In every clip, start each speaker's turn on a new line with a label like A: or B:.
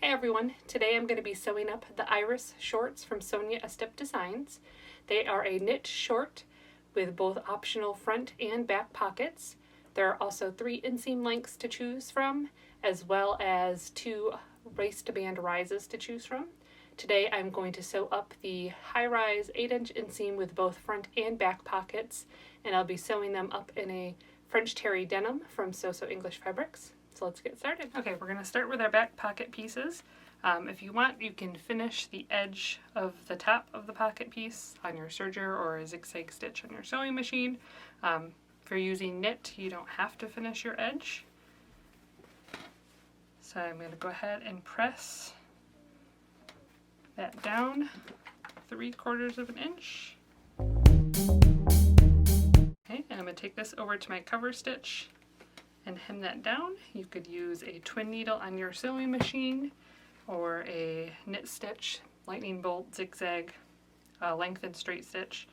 A: Hi everyone, today I'm going to be sewing up the Iris shorts from Sonia A Step Designs. They are a knit short with both optional front and back pockets. There are also 3 inseam lengths to choose from, as well as 2 waistband rises to choose from. Today I'm going to sew up the high-rise 8-inch inseam with both front and back pockets, and I'll be sewing them up in a French terry denim from So English Fabrics. So let's get started. Okay, we're going to start with our back pocket pieces. If you want, you can finish the edge of the top of the pocket piece on your serger or a zigzag stitch on your sewing machine. If you're using knit, you don't have to finish your edge. So I'm going to go ahead and press that down 3/4 of an inch. Okay, and I'm going to take this over to my cover stitch and hem that down. You could use a twin needle on your sewing machine or a knit stitch, lightning bolt, zigzag, lengthened straight stitch,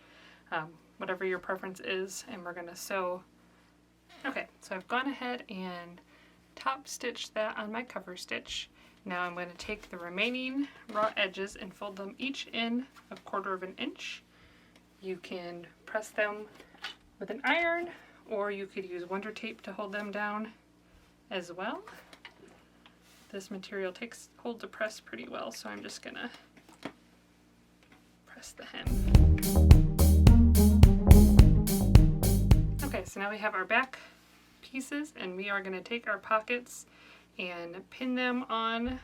A: whatever your preference is, and we're going to sew. Okay, so I've gone ahead and top stitched that on my cover stitch. Now I'm going to take the remaining raw edges and fold them each in 1/4 of an inch. You can press them with an iron, or you could use Wonder Tape to hold them down as well. This material takes hold to press pretty well, so I'm just gonna press the hem. Okay, so now we have our back pieces, and we are going to take our pockets and pin them on.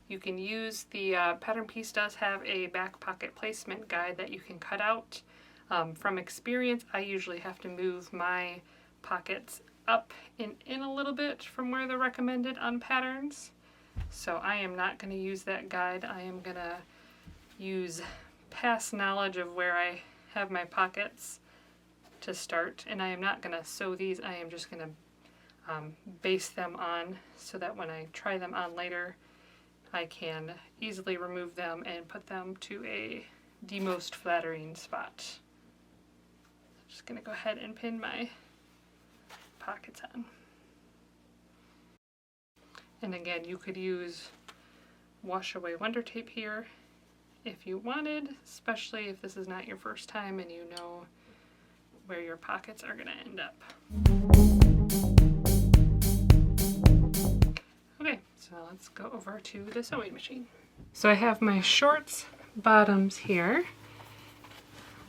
A: You can use the pattern piece does have a back pocket placement guide that you can cut out. From experience, I usually have to move my pockets up and in a little bit from where they're recommended on patterns. So I am not going to use that guide. I am going to use past knowledge of where I have my pockets to start, and I am not going to sew these. I am just going to baste them on so that when I try them on later, I can easily remove them and put them to the most flattering spot. Just going to go ahead and pin my pockets on. And again, you could use wash away Wonder Tape here if you wanted, especially if this is not your first time and you know where your pockets are going to end up. Okay, so let's go over to the sewing machine. So I have my shorts bottoms here,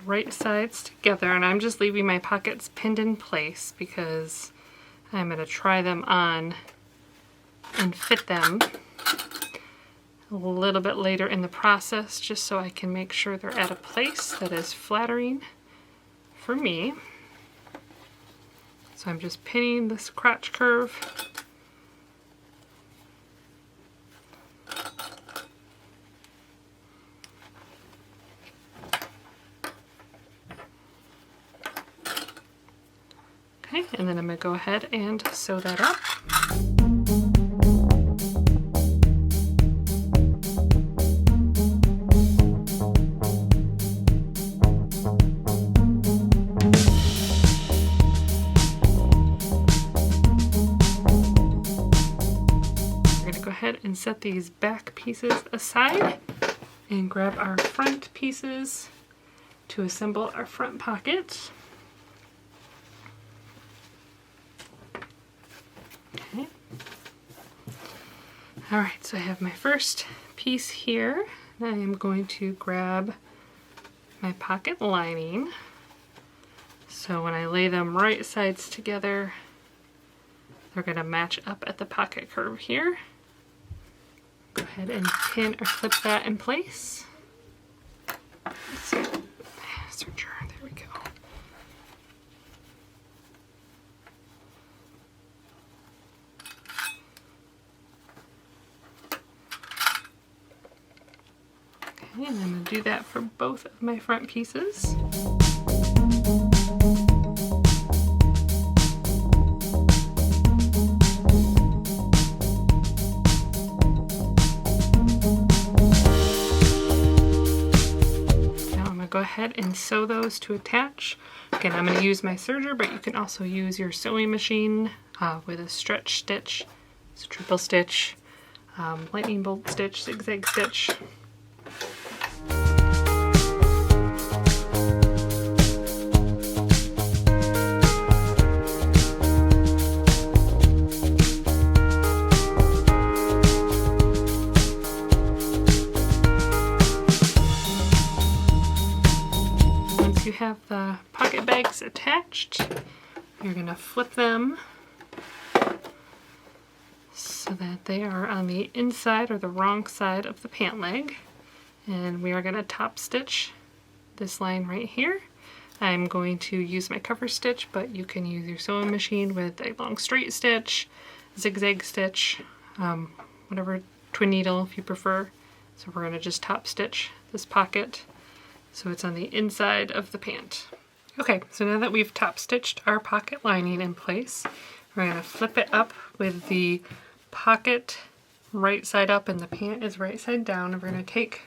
A: right sides together, and I'm just leaving my pockets pinned in place because I'm going to try them on and fit them a little bit later in the process, just so I can make sure they're at a place that is flattering for me. So I'm just pinning this crotch curve. Okay, and then I'm going to go ahead and sew that up. We're going to go ahead and set these back pieces aside and grab our front pieces to assemble our front pocket. Okay. Alright, so I have my first piece here. I am going to grab my pocket lining. So when I lay them right sides together, they're going to match up at the pocket curve here. Go ahead and pin or clip that in place. Serger, there we go. Okay, and I'm going to do that for both of my front pieces. Go ahead and sew those to attach. Again, I'm going to use my serger, but you can also use your sewing machine with a stretch stitch. It's a triple stitch. lightning bolt stitch, zigzag stitch. Once you have the pocket bags attached, you're going to flip them so that they are on the inside or the wrong side of the pant leg. And we are going to top stitch this line right here. I'm going to use my cover stitch, but you can use your sewing machine with a long straight stitch, zigzag stitch, whatever, twin needle if you prefer. So we're going to just top stitch this pocket so it's on the inside of the pant. Okay, so now that we've top stitched our pocket lining in place, we're going to flip it up with the pocket right side up and the pant is right side down. And we're going to take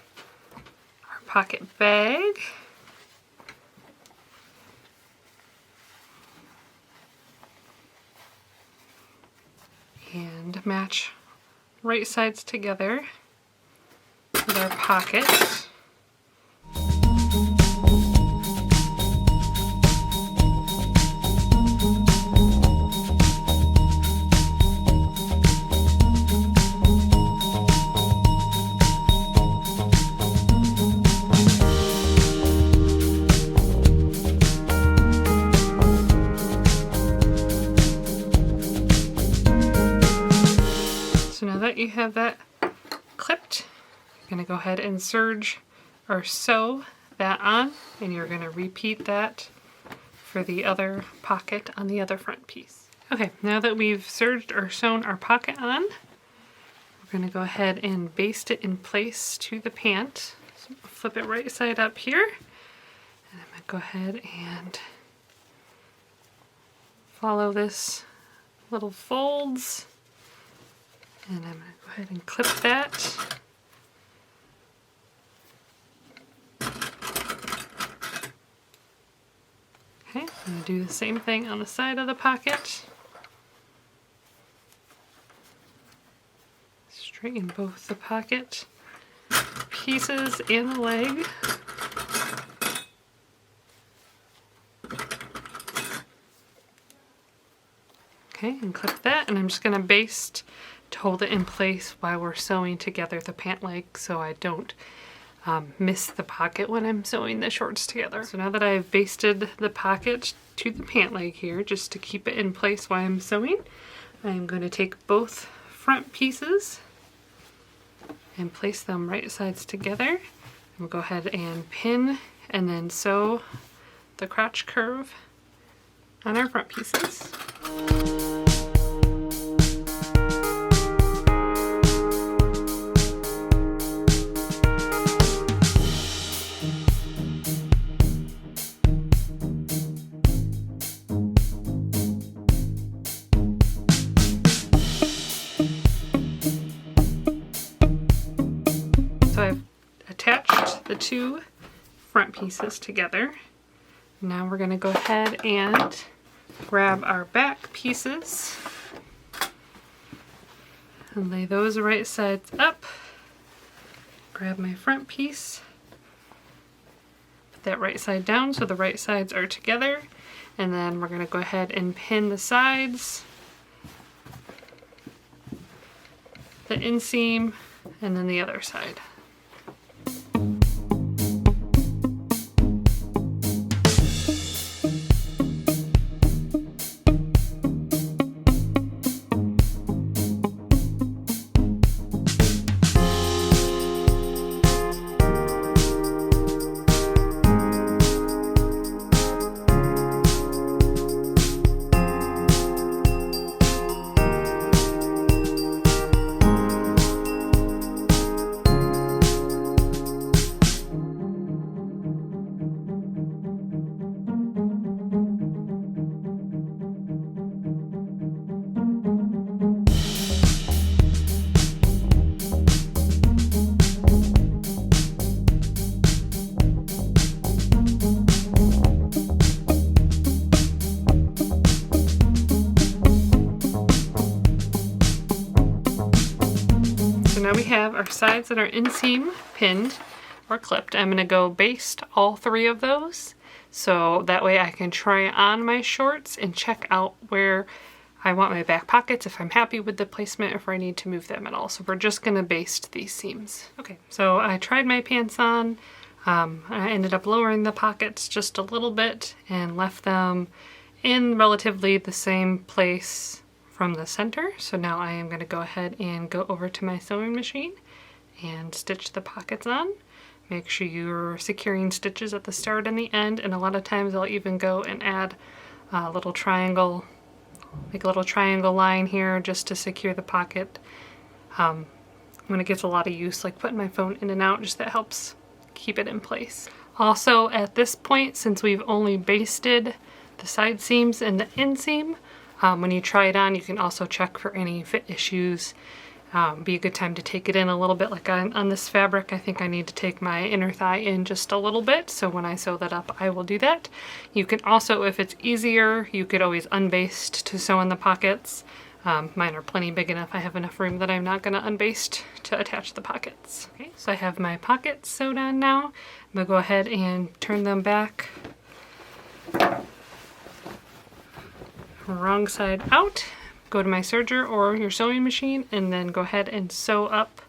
A: our pocket bag and match right sides together with our pocket. So now that you have that clipped, you're going to go ahead and serge or sew that on, and you're going to repeat that for the other pocket on the other front piece. Okay, now that we've serged or sewn our pocket on, we're going to go ahead and baste it in place to the pant. So flip it right side up here, and I'm going to go ahead and follow this little folds. And I'm going to go ahead and clip that. Okay, I'm going to do the same thing on the side of the pocket. Straighten both the pocket pieces and the leg. Okay, and clip that, and I'm just going to baste to hold it in place while we're sewing together the pant leg so I don't miss the pocket when I'm sewing the shorts together. So now that I've basted the pocket to the pant leg here, just to keep it in place while I'm sewing, I'm going to take both front pieces and place them right sides together. And we'll go ahead and pin and then sew the crotch curve on our front pieces. So I've attached the two front pieces together. Now we're going to go ahead and grab our back pieces and lay those right sides up. Grab my front piece, put that right side down so the right sides are together, and then we're going to go ahead and pin the sides, the inseam, and then the other side. have our sides that are inseam pinned or clipped, I'm going to go baste all 3 of those. So that way I can try on my shorts and check out where I want my back pockets, if I'm happy with the placement, if I need to move them at all. So we're just going to baste these seams. Okay, so I tried my pants on. I ended up lowering the pockets just a little bit and left them in relatively the same place from the center. So now I am going to go ahead and go over to my sewing machine and stitch the pockets on. Make sure you're securing stitches at the start and the end, and a lot of times I'll even go and add a little triangle, make a little triangle line here just to secure the pocket. When it gets a lot of use, like putting my phone in and out, just that helps keep it in place. Also at this point, since we've only basted the side seams and the inseam, when you try it on you can also check for any fit issues. Be a good time to take it in a little bit. Like on this fabric, I think I need to take my inner thigh in just a little bit, so when I sew that up I will do that. You can also, if it's easier, you could always unbaste to sew in the pockets. Mine are plenty big enough. I have enough room that I'm not going to unbaste to attach the pockets. Okay, so I have my pockets sewed on now. I'm going to go ahead and turn them back wrong side out. Go to my serger or your sewing machine and then go ahead and sew up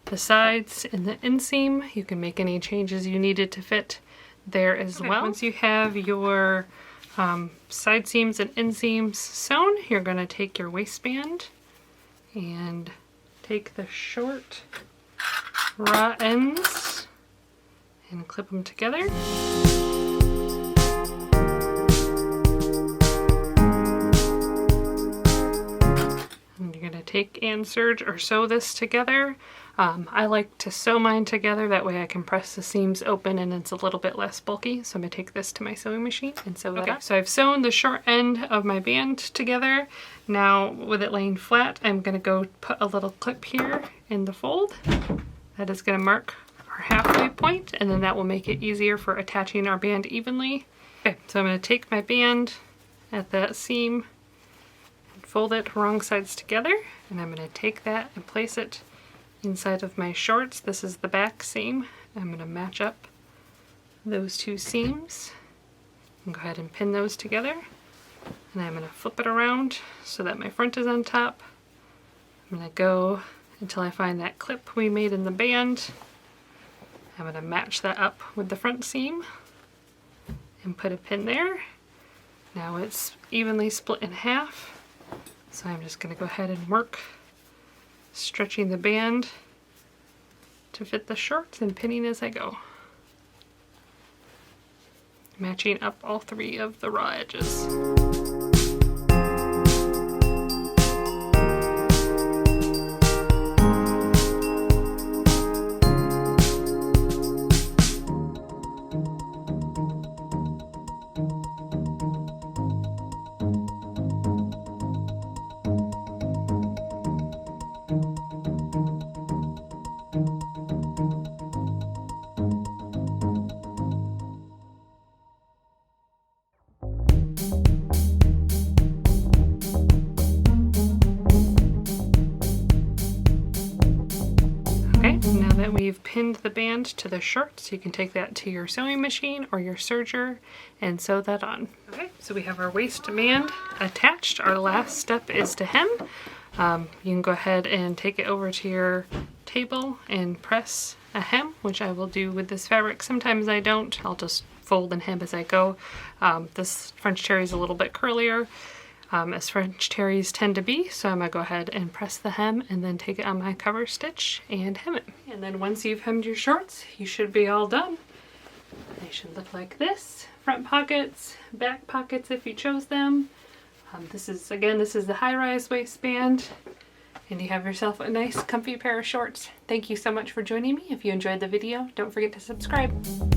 A: the sides and the inseam. You can make any changes you needed to fit there as well. Once you have your side seams and inseams sewn, you're going to take your waistband and take the short raw ends and clip them together. Take and serge or sew this together. I like to sew mine together, that way I can press the seams open and it's a little bit less bulky. So I'm going to take this to my sewing machine and sew that up. So I've sewn the short end of my band together. Now with it laying flat, I'm going to go put a little clip here in the fold. That is going to mark our halfway point, and then that will make it easier for attaching our band evenly. Okay, so I'm going to take my band at that seam, fold it wrong sides together, and I'm going to take that and place it inside of my shorts. This is the back seam. I'm going to match up those 2 seams and go ahead and pin those together, and I'm going to flip it around so that my front is on top. I'm going to go until I find that clip we made in the band. I'm going to match that up with the front seam and put a pin there. Now it's evenly split in half. So I'm just going to go ahead and work stretching the band to fit the shorts and pinning as I go. Matching up all 3 of the raw edges. Now that we've pinned the band to the shorts, you can take that to your sewing machine or your serger and sew that on. Okay, so we have our waistband attached. Our last step is to hem. You can go ahead and take it over to your table and press a hem, which I will do with this fabric. Sometimes I don't. I'll just fold and hem as I go. This French terry is a little bit curlier, as French terries tend to be, so I'm going to go ahead and press the hem and then take it on my cover stitch and hem it. And then once you've hemmed your shorts, you should be all done. They should look like this. Front pockets, back pockets if you chose them. This is the high-rise waistband, and you have yourself a nice comfy pair of shorts. Thank you so much for joining me. If you enjoyed the video, don't forget to subscribe.